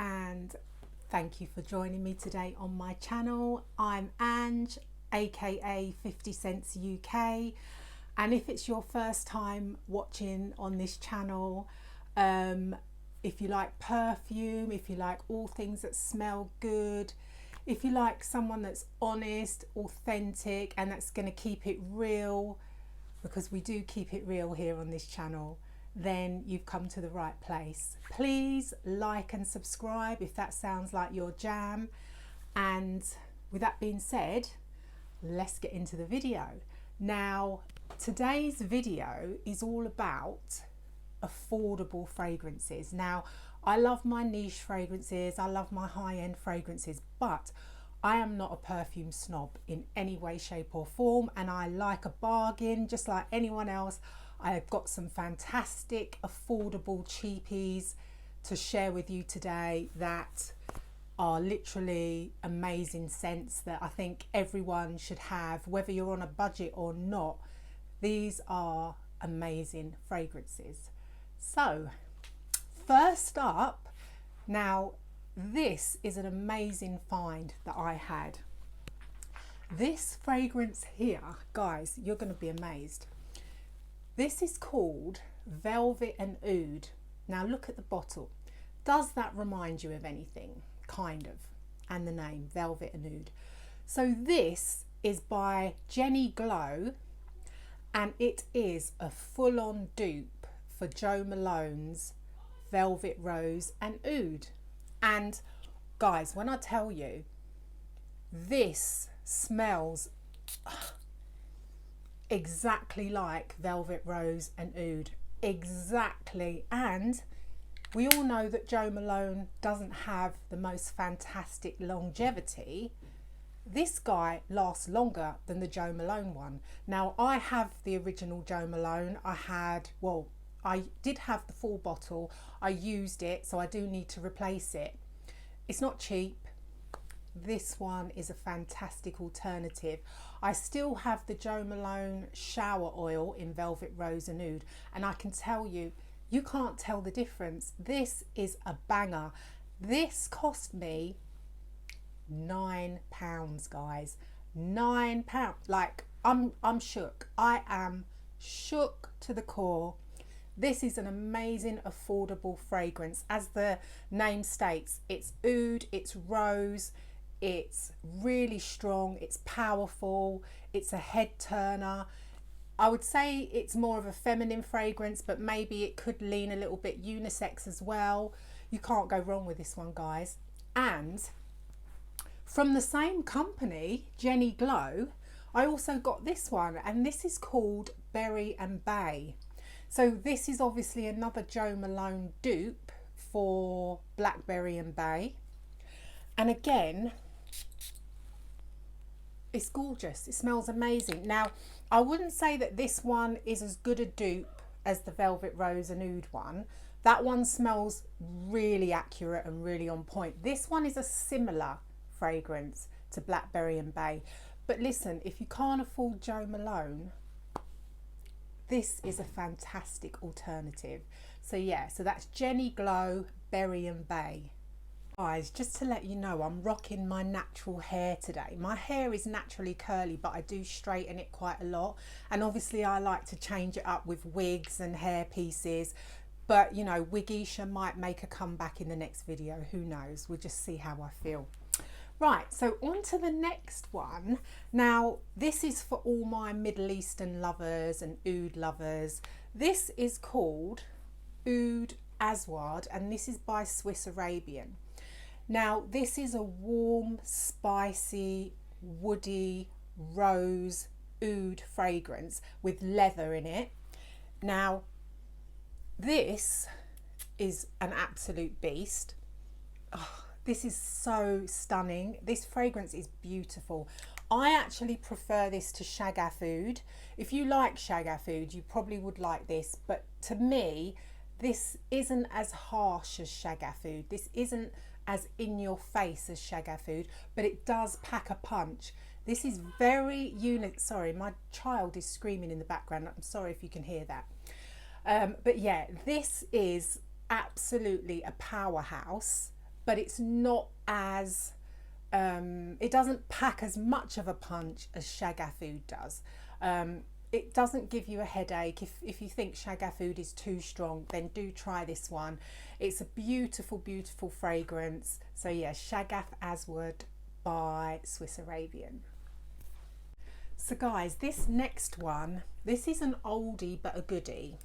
and thank you for joining me today on my channel. I'm Ange, aka 50 Cents UK, and if it's your first time watching on this channel, if you like perfume, if you like all things that smell good, if you like someone that's honest, authentic, and that's going to keep it real, because we do keep it real here on this channel, then you've come to the right place. Please like and subscribe if that sounds like your jam. And with that being said, let's get into the video. Now, today's video is all about affordable fragrances. Now, I love my niche fragrances, I love my high-end fragrances, but I am not a perfume snob in any way, shape or form, and I like a bargain just like anyone else. I've got some fantastic affordable cheapies to share with you today that are literally amazing scents that I think everyone should have, whether you're on a budget or not. These are amazing fragrances. So first up, now this is an amazing find that I had. This fragrance here, guys, you're going to be amazed. This is called Velvet and Oud. Now look at the bottle. Does that remind you of anything? Kind of. And the name, Velvet and Oud. So this is by Jenny Glow, and it is a full-on dupe for Jo Malone's Velvet Rose and Oud. And guys, when I tell you, this smells exactly like Velvet Rose and Oud. Exactly. And we all know that Jo Malone doesn't have the most fantastic longevity. This guy lasts longer than the Jo Malone one. Now, I have the original Jo Malone. I did have the full bottle. I used it, so I do need to replace it. It's not cheap. This one is a fantastic alternative. I still have the Jo Malone shower oil in Velvet Rose and Oud, and I can tell you, you can't tell the difference. This is a banger. This cost me £9, guys. £9. Like, I'm shook. I am shook to the core. This is an amazing affordable fragrance. As the name states, it's oud, it's rose, it's really strong, it's powerful, it's a head turner. I would say it's more of a feminine fragrance, but maybe it could lean a little bit unisex as well. You can't go wrong with this one, guys. And from the same company, Jenny Glow, I also got this one, and this is called Berry and Bay. So this is obviously another Jo Malone dupe for Blackberry and Bay. And again, it's gorgeous. It smells amazing. Now, I wouldn't say that this one is as good a dupe as the Velvet Rose and Oud one. That one smells really accurate and really on point. This one is a similar fragrance to Blackberry and Bay. But listen, if you can't afford Jo Malone, this is a fantastic alternative. So yeah, so that's Jenny Glow, Berry and Bay. Guys, just to let you know, I'm rocking my natural hair today. My hair is naturally curly, but I do straighten it quite a lot. And obviously I like to change it up with wigs and hair pieces. But you know, Wigisha might make a comeback in the next video. Who knows? We'll just see how I feel. Right, so on to the next one. Now, this is for all my Middle Eastern lovers and oud lovers. This is called Oud Aswad, and this is by Swiss Arabian. Now, this is a warm, spicy, woody, rose, oud fragrance with leather in it. Now, this is an absolute beast. Oh, this is so stunning. This fragrance is beautiful. I actually prefer this to Shagaf Oud. If you like Shagaf Oud, you probably would like this. But to me, this isn't as harsh as Shagaf Oud. This isn't as in your face as Shagaf Oud, but it does pack a punch. This is very unique. Sorry, my child is screaming in the background. I'm sorry if you can hear that. But yeah, this is absolutely a powerhouse. but it's not as it doesn't pack as much of a punch as Shagafood does. It doesn't give you a headache. If you think Shagafood is too strong, then do try this one. It's a beautiful, beautiful fragrance. So yeah, Shagaf Aswad by Swiss Arabian. So guys, this next one, this is an oldie but a goodie.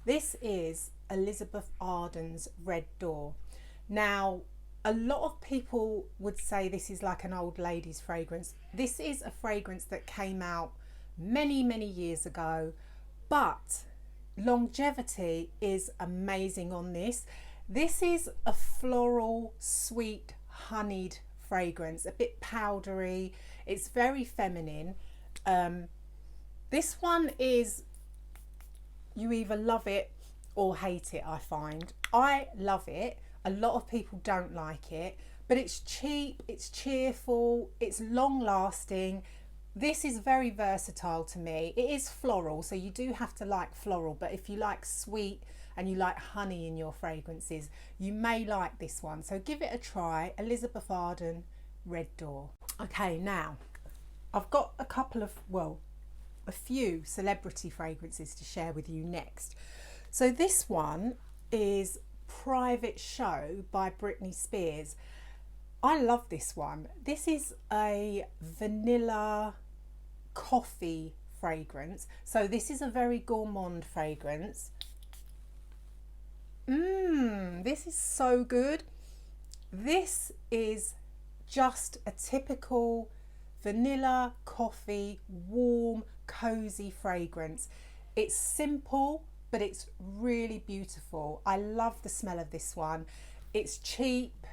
This is Elizabeth Arden's Red Door. Now, a lot of people would say this is like an old lady's fragrance. This is a fragrance that came out many, many years ago, but longevity is amazing on this. This is a floral, sweet, honeyed fragrance, a bit powdery. It's very feminine. This one is, you either love it or hate it, I find. I love it. A lot of people don't like it, but it's cheap, it's cheerful, it's long lasting. This is very versatile to me. It is floral, so you do have to like floral, but if you like sweet and you like honey in your fragrances, you may like this one. So give it a try, Elizabeth Arden Red Door. Okay, now I've got a couple of, well, a few celebrity fragrances to share with you next. So this one is Private Show by Britney Spears. I love this one. This is a vanilla coffee fragrance. So this is a very gourmand fragrance. This is so good. This is just a typical vanilla coffee, warm, cozy fragrance. It's simple, but it's really beautiful. I love the smell of this one. It's cheap,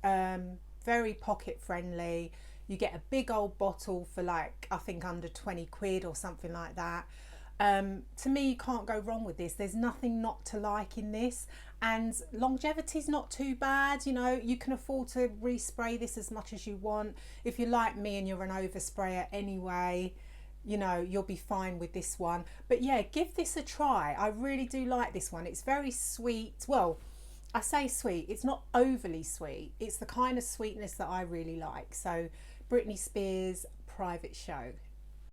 very pocket friendly. You get a big old bottle for like, I think under 20 quid or something like that. To me, you can't go wrong with this. There's nothing not to like in this, and longevity's not too bad. You know, you can afford to respray this as much as you want. If you're like me and you're an oversprayer anyway, you know, you'll be fine with this one. But yeah, give this a try. I really do like this one. It's very sweet. Well, I say sweet, it's not overly sweet. It's the kind of sweetness that I really like. So Britney Spears Private Show.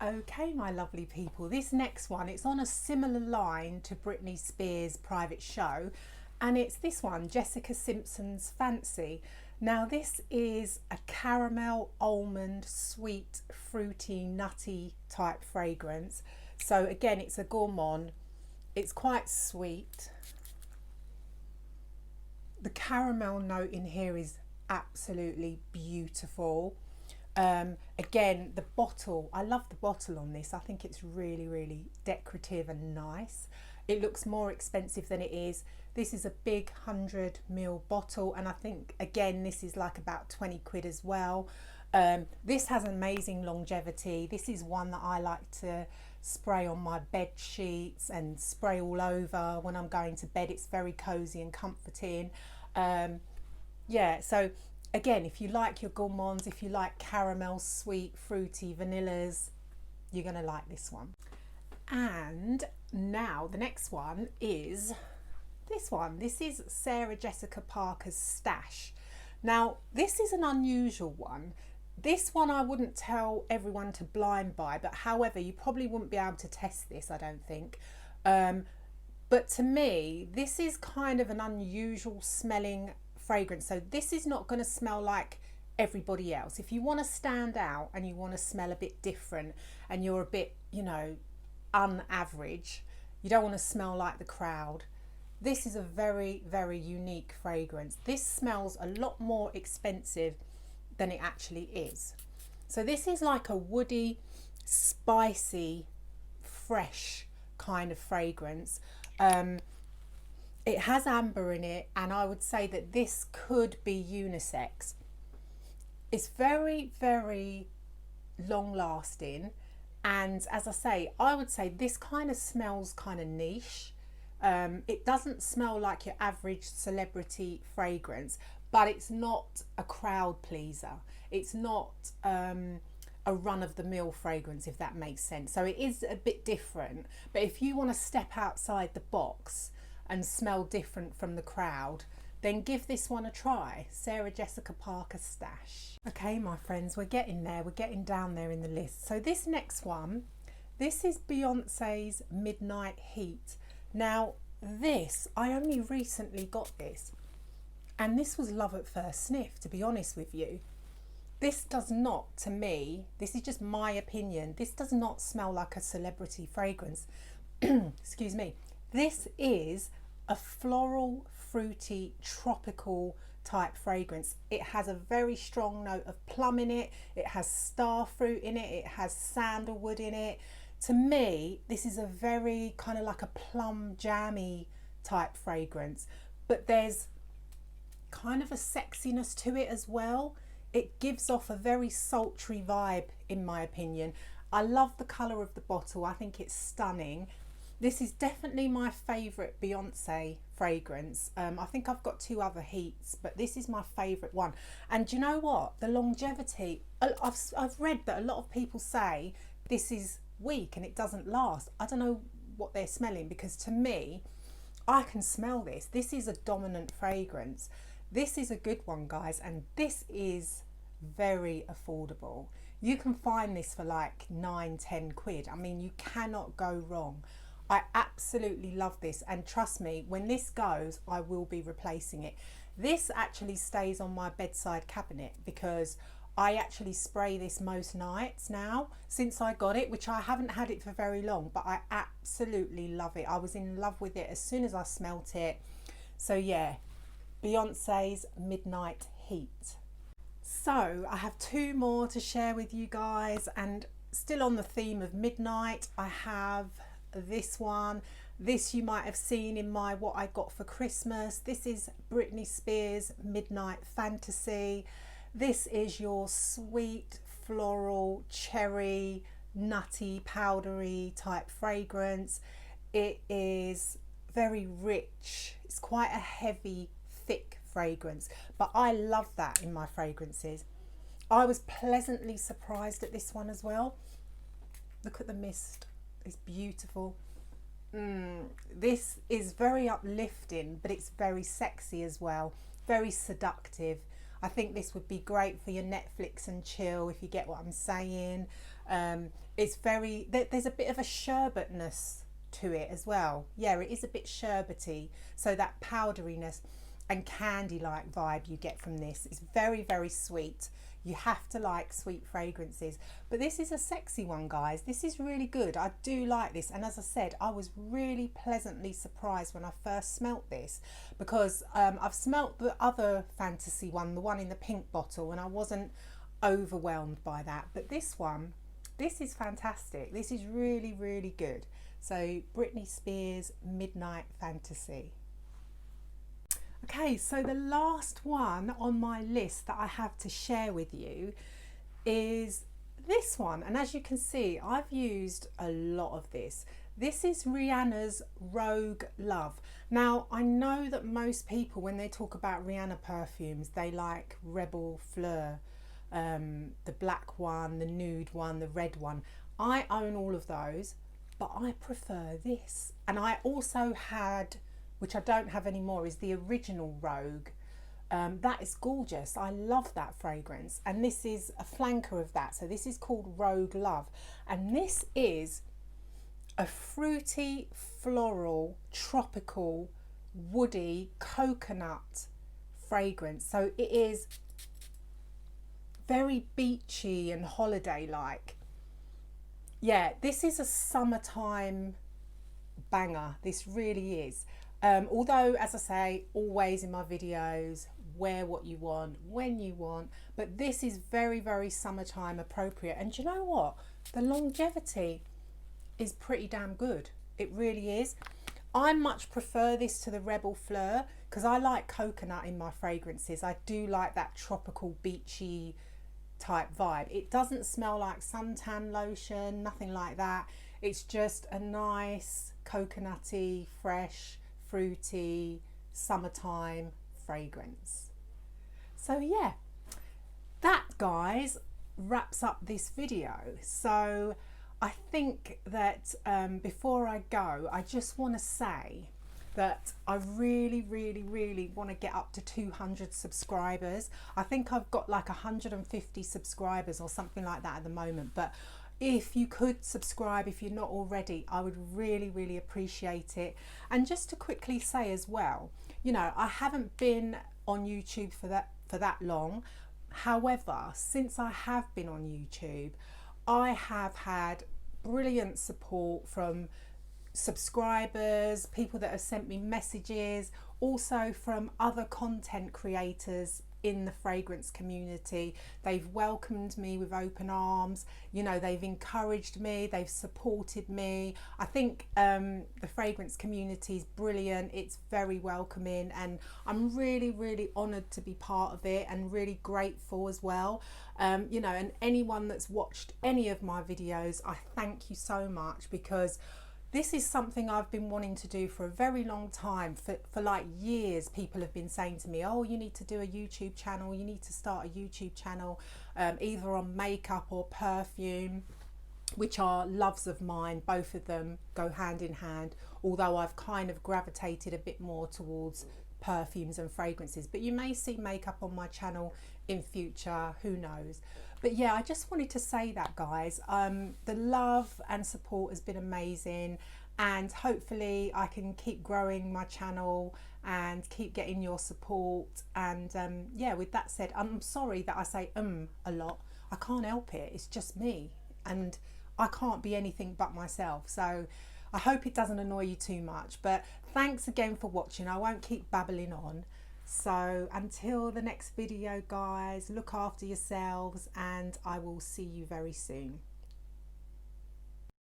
Okay, my lovely people, this next one, it's on a similar line to Britney Spears Private Show, and it's this one, Jessica Simpson's Fancy. Now this is a caramel, almond, sweet, fruity, nutty type fragrance. So again, it's a gourmand. It's quite sweet. The caramel note in here is absolutely beautiful. Again, the bottle, I love the bottle on this. I think it's really, really decorative and nice. It looks more expensive than it is. This is a big 100 ml bottle, and I think again this is like about 20 quid as well. This has amazing longevity. This is one that I like to spray on my bed sheets and spray all over when I'm going to bed. It's very cozy and comforting. Yeah, so again, if you like your gourmands, if you like caramel, sweet, fruity, vanillas, you're going to like this one. And now the next one is this one. This is Sarah Jessica Parker's Stash. Now, this is an unusual one. This one I wouldn't tell everyone to blind buy, but however, you probably wouldn't be able to test this, I don't think. But to me, this is kind of an unusual smelling fragrance. So this is not going to smell like everybody else. If you want to stand out and you want to smell a bit different and you're a bit, you know, unaverage, you don't want to smell like the crowd, this is a very, very unique fragrance. This smells a lot more expensive than it actually is. So this is like a woody, spicy, fresh kind of fragrance. It has amber in it, and I would say that this could be unisex. It's very, very long lasting, and as I say, I would say this kind of smells kind of niche. It doesn't smell like your average celebrity fragrance, but it's not a crowd pleaser. It's not a run-of-the-mill fragrance, if that makes sense. So it is a bit different, but if you want to step outside the box and smell different from the crowd, then give this one a try. Sarah Jessica Parker Stash. Okay, my friends, we're getting there. We're getting down there in the list. So this next one, this is Beyonce's Midnight Heat. Now, this, I only recently got this, and this was love at first sniff, to be honest with you. This does not, to me, this is just my opinion, this does not smell like a celebrity fragrance. Excuse me. This is a floral, fruity, tropical type fragrance. It has a very strong note of plum in it. It has star fruit in it. It has sandalwood in it. To me, this is a very kind of like a plum jammy type fragrance, but there's kind of a sexiness to it as well. It gives off a very sultry vibe, in my opinion. I love the colour of the bottle. I think it's stunning. This is definitely my favourite Beyonce fragrance. I think I've got 2 other heats, but this is my favourite one. And do you know what? The longevity, I've read that a lot of people say this is weak and it doesn't last. I don't know what they're smelling, because to me, I can smell this. This is a dominant fragrance. This is a good one, guys, and this is very affordable. You can find this for like 9-10 quid. I mean, you cannot go wrong. I absolutely love this, and trust me, when this goes, I will be replacing it. This actually stays on my bedside cabinet because I actually spray this most nights now since I got it, which I haven't had it for very long, but I absolutely love it. I was in love with it as soon as I smelt it. So yeah, Beyonce's Midnight Heat. So I have 2 more to share with you guys, and still on the theme of midnight, I have this one. This you might have seen in my what I got for Christmas. This is Britney Spears Midnight Fantasy. This is your sweet floral cherry nutty powdery type fragrance. It is very rich. It's quite a heavy thick fragrance, but I love that in my fragrances. I was pleasantly surprised at this one as well. Look at the mist. It's beautiful. This is very uplifting, but it's very sexy as well, very seductive. I think this would be great for your Netflix and chill, if you get what I'm saying. It's very, there's a bit of a sherbetness to it as well. Yeah, it is a bit sherbety, so that powderiness and candy-like vibe you get from this is very, very sweet. You have to like sweet fragrances, but this is a sexy one, guys. This is really good. I do like this, and as I said, I was really pleasantly surprised when I first smelt this, because I've smelt the other fantasy one, the one in the pink bottle, and I wasn't overwhelmed by that, but this one, this is fantastic. This is really, really good. So Britney Spears Midnight Fantasy. Okay, so the last one on my list that I have to share with you is this one, and as you can see, I've used a lot of this. This is Rihanna's Rogue Love. Now, I know that most people, when they talk about Rihanna perfumes, they like Rebel Fleur, the black one, the nude one, the red one. I own all of those, but I prefer this. And I also had, which I don't have anymore, is the original Rogue. That is gorgeous. I love that fragrance, and this is a flanker of that. So this is called Rogue Love, and this is a fruity, floral, tropical, woody, coconut fragrance. So it is very beachy and holiday-like. Yeah, this is a summertime banger. This really is. Although, as I say, always in my videos, wear what you want, when you want, but this is very, very summertime appropriate. And do you know what? The longevity is pretty damn good. It really is. I much prefer this to the Rebel Fleur because I like coconut in my fragrances. I do like that tropical, beachy type vibe. It doesn't smell like suntan lotion, nothing like that. It's just a nice, coconutty, fresh, fruity, summertime fragrance. So yeah, that, guys, wraps up this video. So I think that before I go, I just want to say that I really want to get up to 200 subscribers. I think I've got like 150 subscribers or something like that at the moment, but if you could subscribe, if you're not already, I would really appreciate it. And just to quickly say as well, you know, I haven't been on YouTube for that long. However, since I have been on YouTube, I have had brilliant support from subscribers, people that have sent me messages, also from other content creators in the fragrance community. They've welcomed me with open arms, you know, they've encouraged me, they've supported me. I think the fragrance community is brilliant, it's very welcoming, and I'm really honoured to be part of it, and really grateful as well. You know, and anyone that's watched any of my videos, I thank you so much, because this is something I've been wanting to do for a very long time. For like years, people have been saying to me, oh, you need to do a YouTube channel, you need to start a YouTube channel, either on makeup or perfume, which are loves of mine. Both of them go hand in hand, although I've kind of gravitated a bit more towards perfumes and fragrances. But you may see makeup on my channel in future, who knows. But yeah, I just wanted to say that, guys. The love and support has been amazing, and hopefully I can keep growing my channel and keep getting your support. And yeah, with that said, I'm sorry that I say a lot. I can't help it, it's just me, and I can't be anything but myself. So I hope it doesn't annoy you too much, but thanks again for watching. I won't keep babbling on. So until the next video, guys, look after yourselves, and I will see you very soon.